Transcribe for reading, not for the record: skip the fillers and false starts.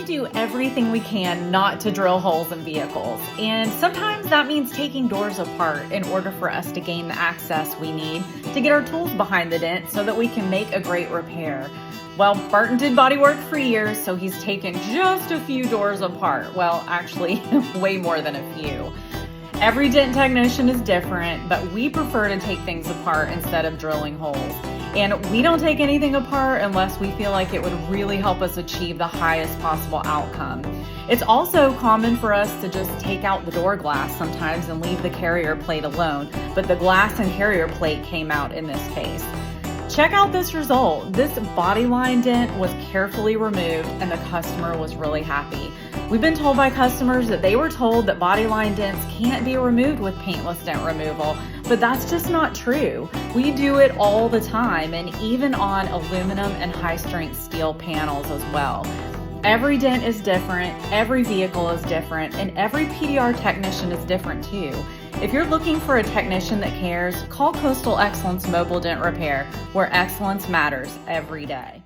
do everything we can not to drill holes in vehicles, and sometimes that means taking doors apart in order for us to gain the access we need to get our tools behind the dent so that we can make a great repair. Well, Barton did bodywork for years, so he's taken just a few doors apart. Well, actually, way more than a few. Every dent technician is different, but we prefer to take things apart instead of drilling holes. And we don't take anything apart unless we feel like it would really help us achieve the highest possible outcome. It's also common for us to just take out the door glass sometimes and leave the carrier plate alone, but the glass and carrier plate came out in this case. Check out this result. This bodyline dent was carefully removed and the customer was really happy. We've been told by customers that they were told that bodyline dents can't be removed with paintless dent removal, but that's just not true. We do it all the time, and even on aluminum and high-strength steel panels as well. Every dent is different, every vehicle is different, and every PDR technician is different too. If you're looking for a technician that cares, call Coastal Excellence Mobile Dent Repair, where excellence matters every day.